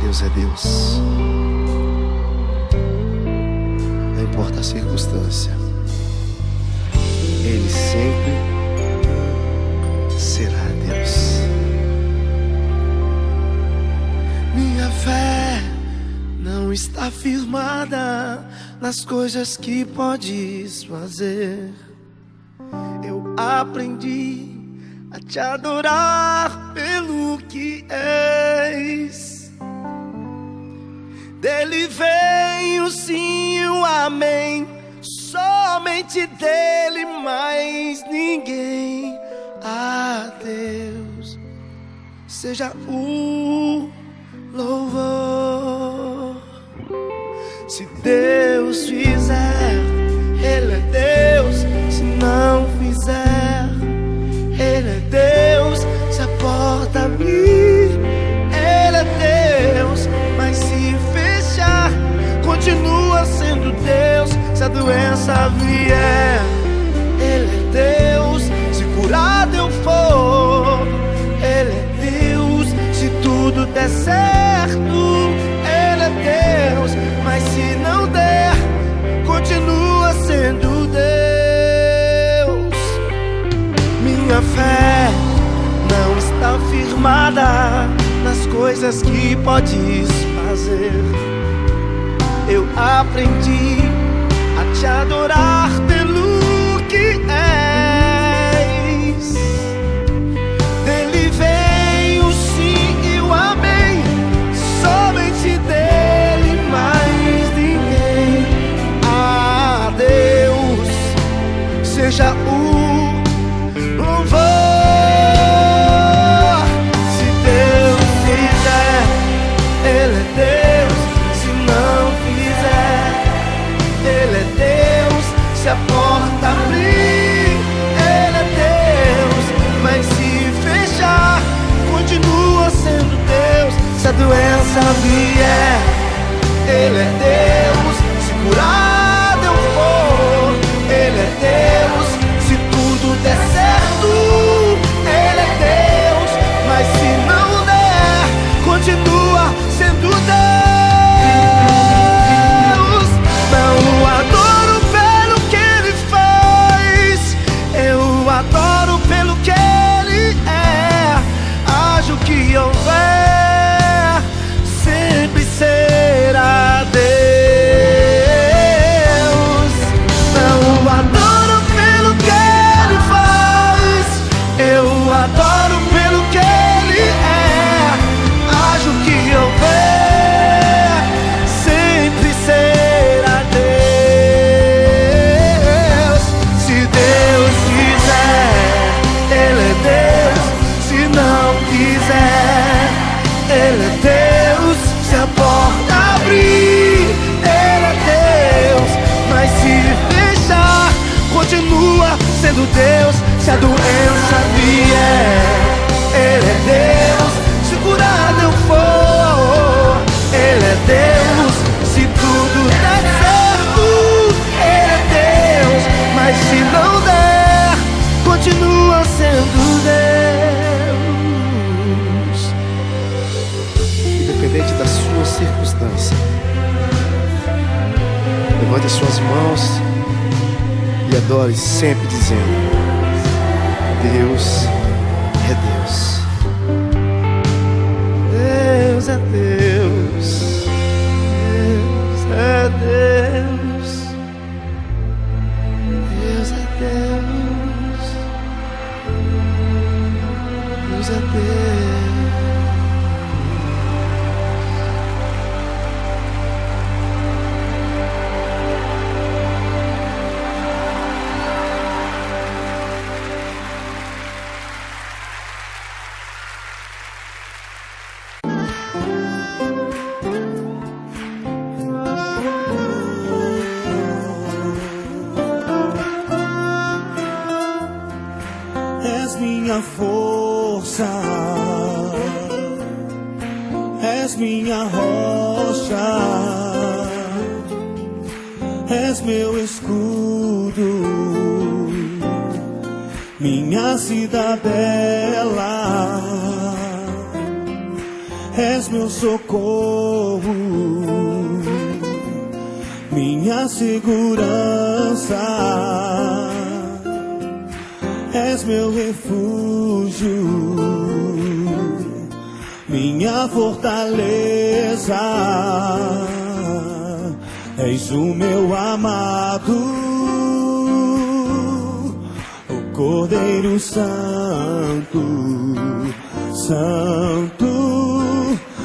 Deus é Deus. Não importa a circunstância, Ele sempre será Deus. Minha fé não está firmada nas coisas que podes fazer. Eu aprendi a te adorar pelo que és. Dele vem o sim e o amém, somente dele, mais ninguém. A Deus seja o louvor. Se Deus fizer, Ele é Deus. Se não fizer, Ele é Deus. Se a porta abrir, Ele é Deus. Mas se fechar, continua sendo Deus. Se a doença vier, Ele é Deus. Se curado eu for, Ele é Deus. Se tudo der certo, Ele é Deus. Mas se não der, continua sendo Deus. Minha fé não está firmada nas coisas que podes fazer. Eu aprendi a te adorar pelo que és. Dele vem o sim e o amém, somente dele, mais ninguém. A Deus seja o louvor. Se Deus fizer, Ele é Deus. Se não fizer, Ele é Deus. Se a porta abrir, Ele é Deus. Mas se fechar, continua sendo Deus. Se a doença vier, Ele é Deus. Se curado eu for, Ele é Deus. Se tudo der certo, Ele é Deus. Mas se não der, continua sendo Deus. Não o adoro pelo que Ele faz, eu o adoro pelo que Ele é. Haja o que houver, sempre será Deus. Não o adoro pelo que Ele faz, eu o adoro pelo que Ele é. Haja o que houver, sempre será Deus. Se Deus quiser, Ele é Deus. Se não quiser, Ele é Deus. Se a porta abrir, Ele é Deus. Mas se fechar, continua sendo Deus. Se a doença vier, Ele é Deus. Se curado eu for, Ele é Deus. Se tudo der certo, Ele é Deus. Mas se não der, continua sendo Deus. Independente da sua circunstância, levante as suas mãos e adore sempre dizendo: Deus é Deus. Deus é Deus. Deus é Deus. Deus é Deus. Deus é Deus. És minha força, és minha rocha, és meu escudo, minha cidadela. és meu socorro, minha segurança, és meu refúgio, minha fortaleza, és o meu amado, o Cordeiro Santo, Santo,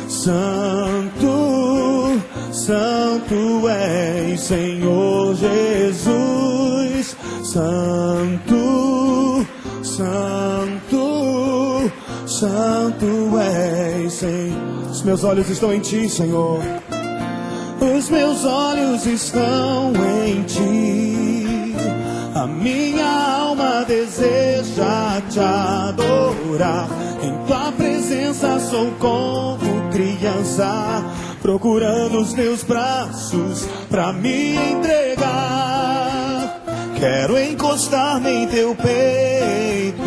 Santo, Santo és, Senhor Jesus, Santo, Santo, Santo és, Senhor. Os meus olhos estão em Ti, Senhor. Os meus olhos estão em Ti. A minha alma deseja Te adorar. Em Tua presença sou como criança, procurando os Teus braços pra me entregar. Quero encostar-me em Teu peito,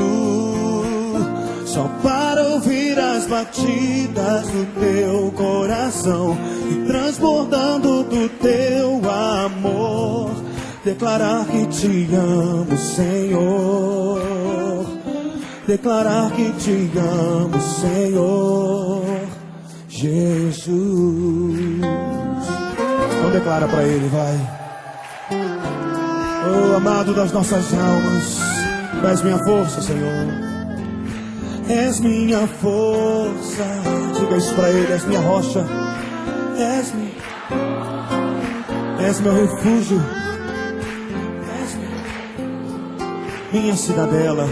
só para ouvir as batidas do Teu coração e transbordando do Teu amor, declarar que Te amo, Senhor. Declarar que Te amo, Senhor Jesus. Então declara para Ele, vai. Oh, amado das nossas almas, Tu és minha força, Senhor. És minha força. Diga isso pra Ele, és minha rocha. És meu refúgio. És minha cidadela.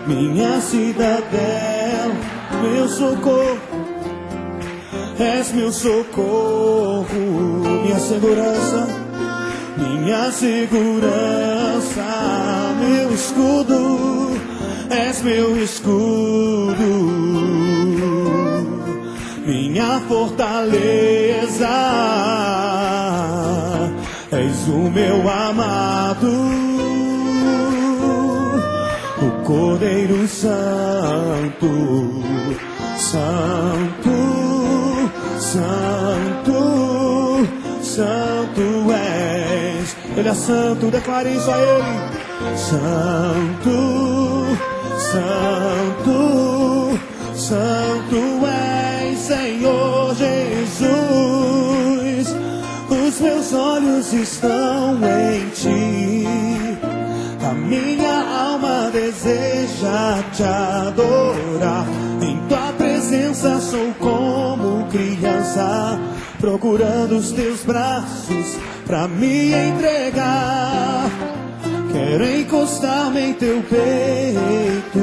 Minha cidadela, meu socorro. És meu socorro, minha segurança. Minha segurança, meu escudo, és meu escudo, minha fortaleza, és o meu amado, o Cordeiro Santo, Santo, Santo, Santo és. Ele é santo, declare isso a Ele. Santo, Santo, Santo és, Senhor Jesus. Os meus olhos estão em Ti. A minha alma deseja Te adorar. Em Tua presença sou como criança, procurando os Teus braços pra me entregar. Quero encostar-me em Teu peito,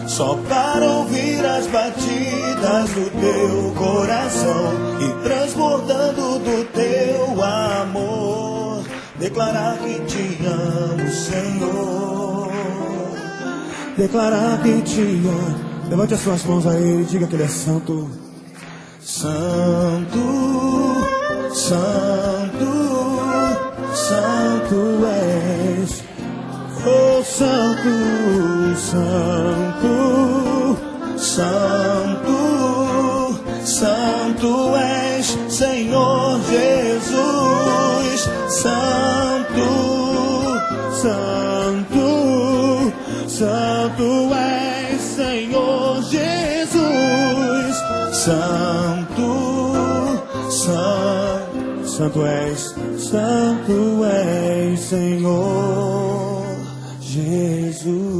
só para ouvir as batidas do Teu coração e transbordando do Teu amor, declarar que Te amo, Senhor. Declarar que Te amo. Levante as suas mãos a Ele, diga que Ele é santo. Santo, Santo, Santo és. Oh, Santo, Santo, Santo, Santo és, Senhor Jesus. Santo, Santo, Santo és, Senhor Jesus. Santo, Santo és, Santo és, Senhor Jesus.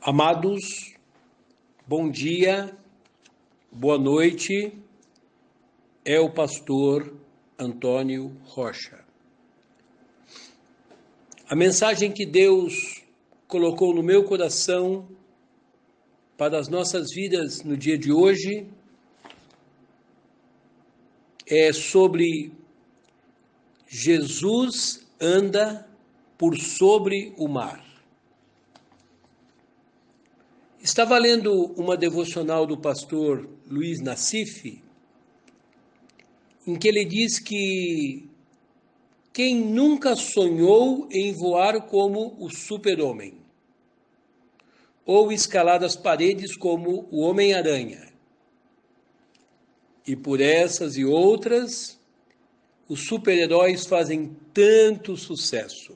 Amados, bom dia, boa noite, é o pastor Antônio Rocha. A mensagem que Deus colocou no meu coração para as nossas vidas no dia de hoje é sobre Jesus anda por sobre o mar. Estava lendo uma devocional do pastor Luiz Nassif, em que ele diz que quem nunca sonhou em voar como o super-homem, ou escalar as paredes como o Homem-Aranha. E por essas e outras, os super-heróis fazem tanto sucesso.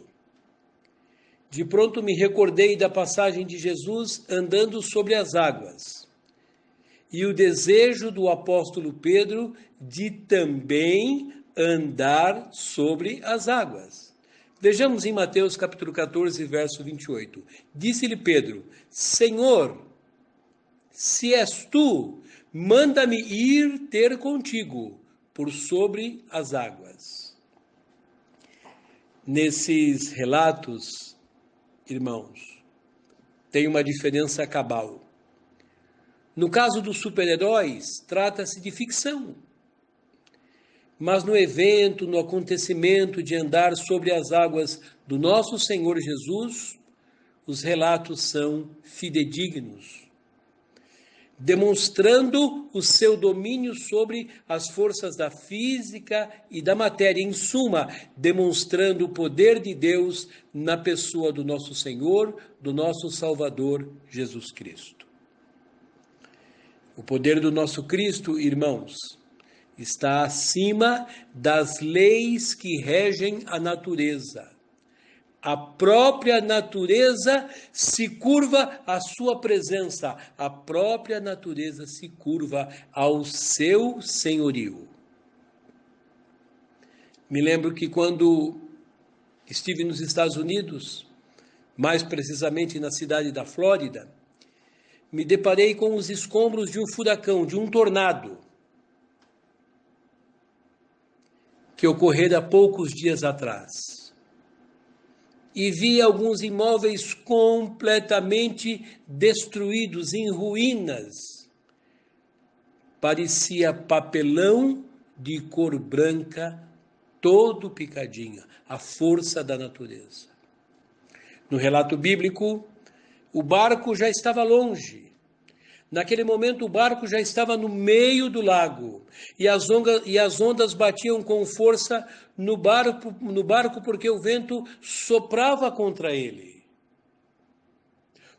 De pronto me recordei da passagem de Jesus andando sobre as águas e o desejo do apóstolo Pedro de também andar sobre as águas. Vejamos em Mateus capítulo 14, verso 28. Disse-lhe Pedro: Senhor, se és tu, manda-me ir ter contigo por sobre as águas. Nesses relatos, irmãos, tem uma diferença cabal. No caso dos super-heróis, trata-se de ficção. Mas no evento, no acontecimento de andar sobre as águas do nosso Senhor Jesus, os relatos são fidedignos, demonstrando o seu domínio sobre as forças da física e da matéria, em suma, demonstrando o poder de Deus na pessoa do nosso Senhor, do nosso Salvador, Jesus Cristo. O poder do nosso Cristo, irmãos, está acima das leis que regem a natureza. A própria natureza se curva à sua presença, a própria natureza se curva ao seu senhorio. Me lembro que quando estive nos Estados Unidos, mais precisamente na cidade da Flórida, me deparei com os escombros de um furacão, de um tornado, que ocorrera há poucos dias atrás. E vi alguns imóveis completamente destruídos, em ruínas. Parecia papelão de cor branca, todo picadinho, a força da natureza. No relato bíblico, o barco já estava longe. Naquele momento, o barco já estava no meio do lago e as ondas batiam com força no barco porque o vento soprava contra ele.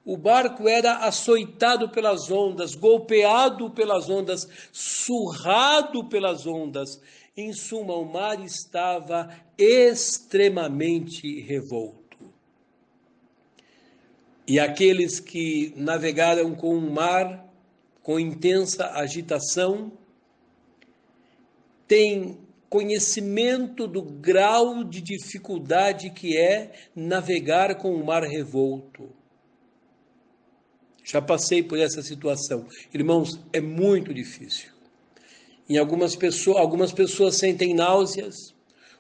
O barco era açoitado pelas ondas, golpeado pelas ondas, surrado pelas ondas. Em suma, o mar estava extremamente revolto. E aqueles que navegaram com o mar, com intensa agitação, têm conhecimento do grau de dificuldade que é navegar com o mar revolto. Já passei por essa situação. Irmãos, é muito difícil. Algumas pessoas sentem náuseas,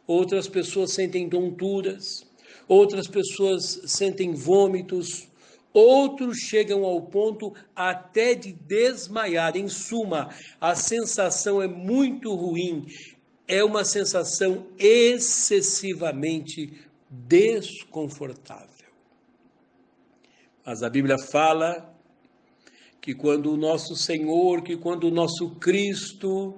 outras pessoas sentem tonturas, outras pessoas sentem vômitos, outros chegam ao ponto até de desmaiar. Em suma, a sensação é muito ruim, é uma sensação excessivamente desconfortável. Mas a Bíblia fala que quando o nosso Senhor, que quando o nosso Cristo,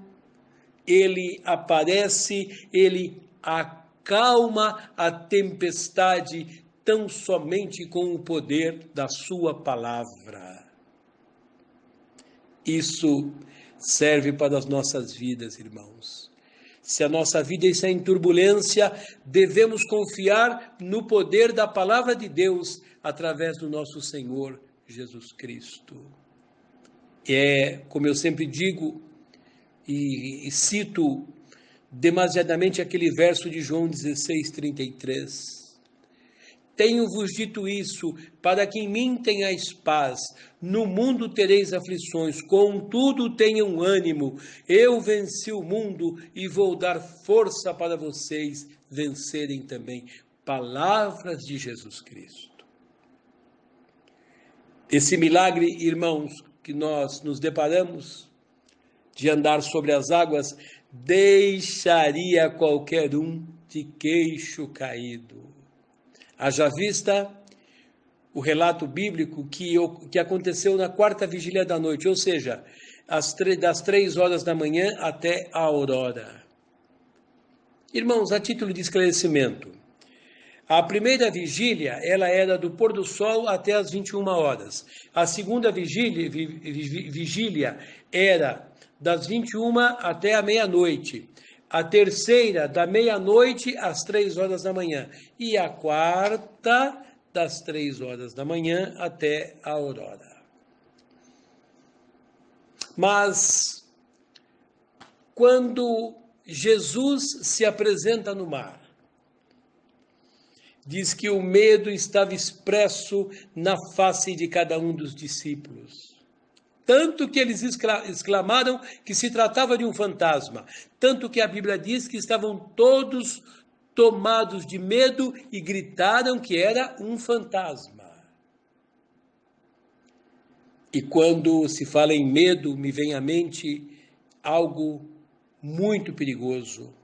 ele aparece, ele acalma a tempestade tão somente com o poder da sua palavra. Isso serve para as nossas vidas, irmãos. Se a nossa vida está em turbulência, devemos confiar no poder da palavra de Deus através do nosso Senhor Jesus Cristo. Como eu sempre digo e cito demasiadamente aquele verso de João 16:33. Tenho-vos dito isso, para que em mim tenhais paz. No mundo tereis aflições, contudo tenham ânimo. Eu venci o mundo e vou dar força para vocês vencerem também. Palavras de Jesus Cristo. Esse milagre, irmãos, que nós nos deparamos, de andar sobre as águas, deixaria qualquer um de queixo caído. Haja vista o relato bíblico que aconteceu na quarta vigília da noite, ou seja, das 3 horas da manhã até a aurora. Irmãos, a título de esclarecimento, a primeira vigília, ela era do pôr do sol até as 21 horas. A segunda vigília era das 21 até a meia-noite. A terceira, da meia-noite às 3 horas da manhã. E a quarta, das 3 horas da manhã até a aurora. Mas, quando Jesus se apresenta no mar, diz que o medo estava expresso na face de cada um dos discípulos. Tanto que eles exclamaram que se tratava de um fantasma. Tanto que a Bíblia diz que estavam todos tomados de medo e gritaram que era um fantasma. E quando se fala em medo, me vem à mente algo muito perigoso,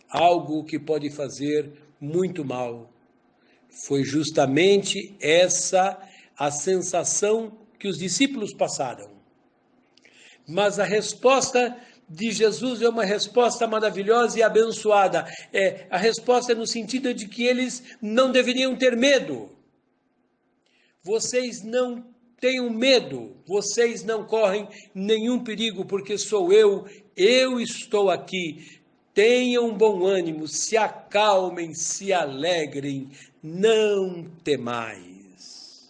algo que pode fazer muito mal. Foi justamente essa a sensação que os discípulos passaram. Mas a resposta de Jesus é uma resposta maravilhosa e abençoada. A resposta é no sentido de que eles não deveriam ter medo. Vocês não tenham medo, vocês não correm nenhum perigo, porque sou eu estou aqui. Tenham bom ânimo, se acalmem, se alegrem, não temais.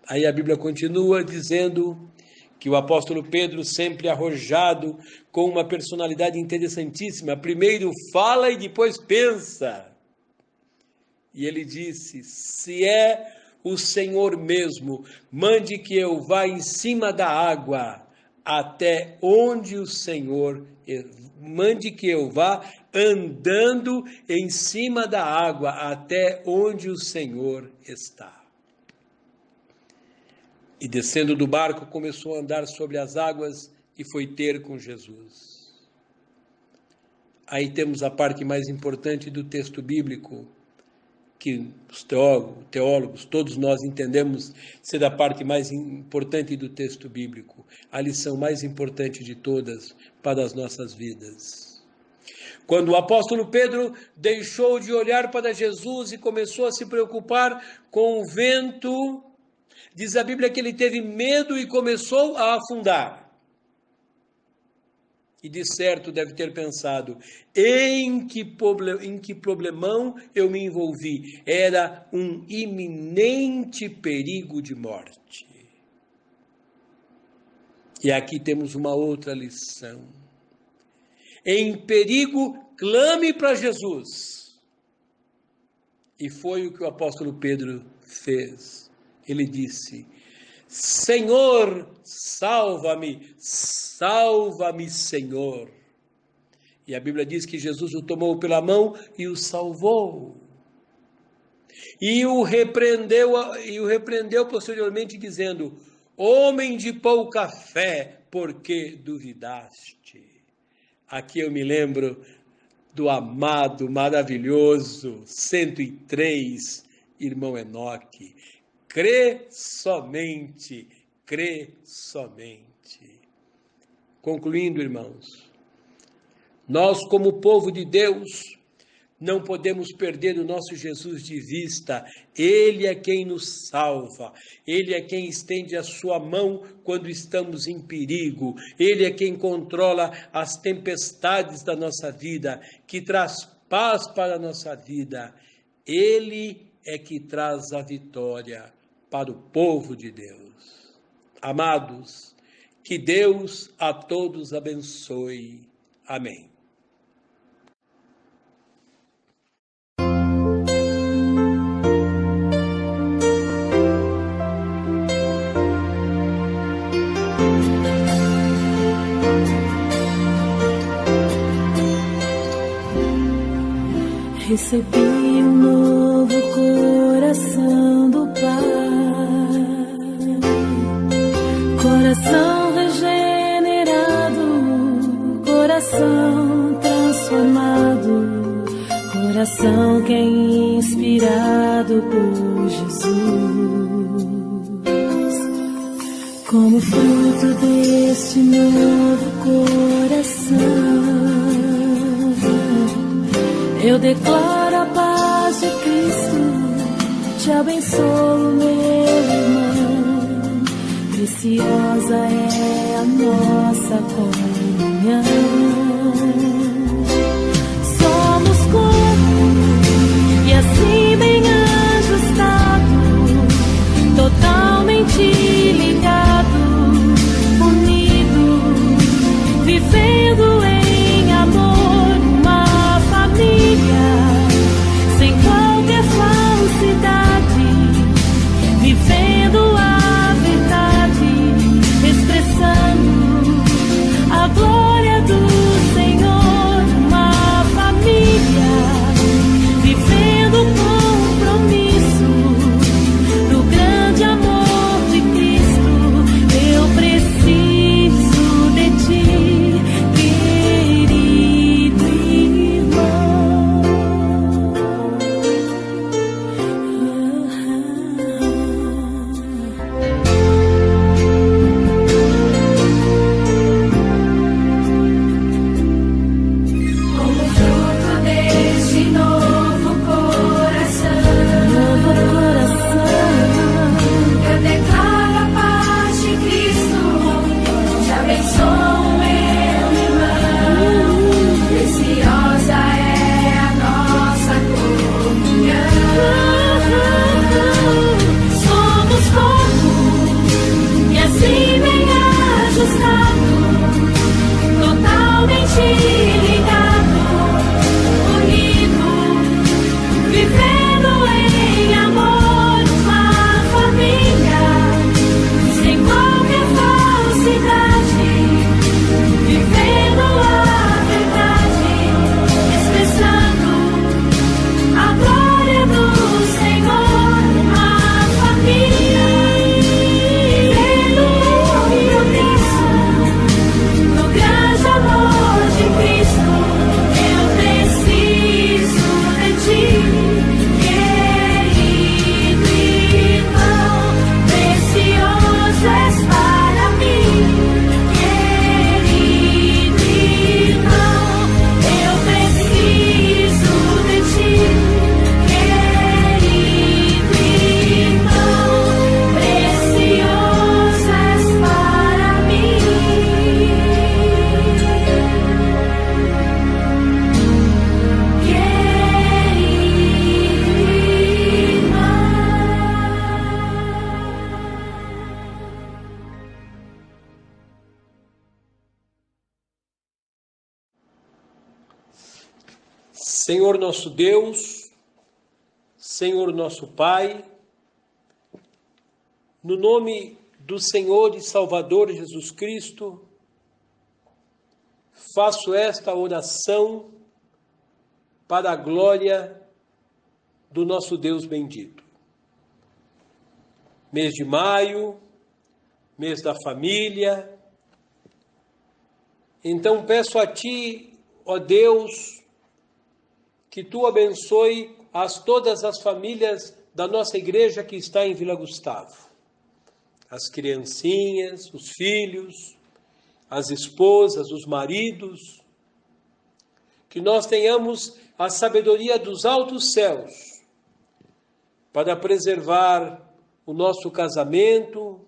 Aí a Bíblia continua dizendo que o apóstolo Pedro, sempre arrojado, com uma personalidade interessantíssima, primeiro fala e depois pensa. E ele disse, se é o Senhor mesmo, mande que eu vá em cima da água, até onde o Senhor, mande que eu vá andando em cima da água, até onde o Senhor está. E descendo do barco, começou a andar sobre as águas e foi ter com Jesus. Aí temos a parte mais importante do texto bíblico, que os teólogos, todos nós entendemos ser a parte mais importante do texto bíblico, a lição mais importante de todas para as nossas vidas. Quando o apóstolo Pedro deixou de olhar para Jesus e começou a se preocupar com o vento, diz a Bíblia que ele teve medo e começou a afundar. E de certo deve ter pensado, em que problemão eu me envolvi? Era um iminente perigo de morte. E aqui temos uma outra lição. Em perigo, clame para Jesus. E foi o que o apóstolo Pedro fez. Ele disse, Senhor, salva-me, salva-me, Senhor. E a Bíblia diz que Jesus o tomou pela mão e o salvou. E o repreendeu posteriormente, dizendo, homem de pouca fé, por que duvidaste? Aqui eu me lembro do amado, maravilhoso, 103, irmão Enoque. Crê somente, crê somente. Concluindo, irmãos, nós como povo de Deus, não podemos perder o nosso Jesus de vista. Ele é quem nos salva, Ele é quem estende a sua mão quando estamos em perigo, Ele é quem controla as tempestades da nossa vida, que traz paz para a nossa vida. Ele é que traz a vitória para o povo de Deus. Amados, que Deus a todos abençoe. Amém. Recebi um novo coração do Pai, coração regenerado coração transformado, coração que é inspirado por Jesus. Como fruto deste novo coração, eu declaro a paz de Cristo, te abençoo, meu irmão. Preciosa é a nossa comunhão. Somos corpo e assim bem ajustado, totalmente ligado, unido, vivendo em amor, uma família, sem qualquer falsidade, vivendo a verdade, expressando a glória do Senhor, uma família, vivendo o compromisso do grande amor de Cristo. Eu preciso de ti, querido irmão. Como fruto deste novo coração, eu declaro a paz de Cristo, te abençoo, meu irmão. Preciosa é a nossa comunhão. Somos corpo e assim bem ajustado, totalmente ligado, unido, vivendo em amor, uma família, sem qualquer falsidade, vivendo a verdade, expressando a glória do Senhor, uma família, vivendo o compromisso no grande amor de Cristo. Eu preciso de ti, querido irmão. Precioso és para mim, querido irmão. Eu preciso de ti, querido irmão. Precioso és para mim, Senhor nosso Deus, Senhor nosso Pai, no nome do Senhor e Salvador Jesus Cristo, faço esta oração para a glória do nosso Deus bendito. Mês de maio, mês da família. Então peço a Ti, ó Deus, que Tu abençoe todas as famílias da nossa igreja que está em Vila Gustavo. As criancinhas, os filhos, as esposas, os maridos. Que nós tenhamos a sabedoria dos altos céus para preservar o nosso casamento,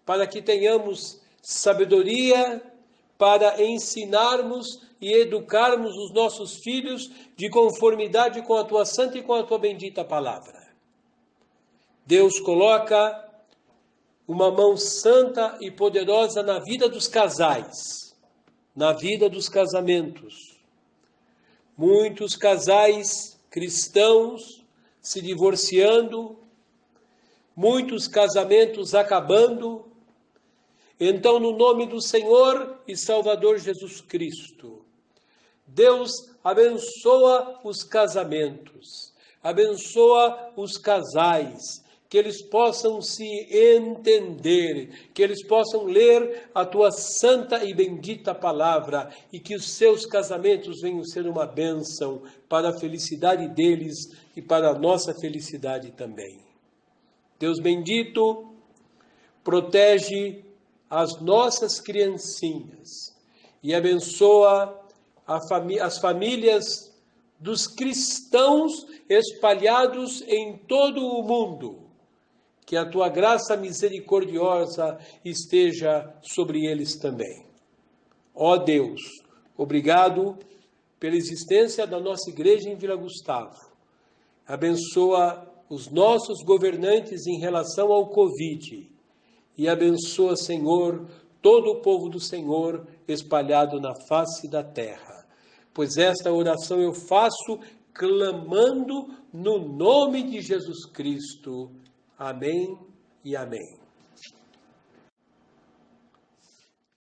para que tenhamos sabedoria para ensinarmos e educarmos os nossos filhos de conformidade com a Tua santa e com a Tua bendita palavra. Deus coloca uma mão santa e poderosa na vida dos casais, na vida dos casamentos. Muitos casais cristãos se divorciando, muitos casamentos acabando. Então, no nome do Senhor e Salvador Jesus Cristo, Deus abençoa os casamentos, abençoa os casais, que eles possam se entender, que eles possam ler a tua santa e bendita palavra e que os seus casamentos venham ser uma bênção para a felicidade deles e para a nossa felicidade também. Deus bendito, protege as nossas criancinhas e abençoa as famílias dos cristãos espalhados em todo o mundo. Que a tua graça misericordiosa esteja sobre eles também. Ó Deus, obrigado pela existência da nossa igreja em Vila Gustavo. Abençoa os nossos governantes em relação ao Covid. E abençoa, Senhor, todo o povo do Senhor espalhado na face da terra. Pois esta oração eu faço clamando no nome de Jesus Cristo. Amém e amém.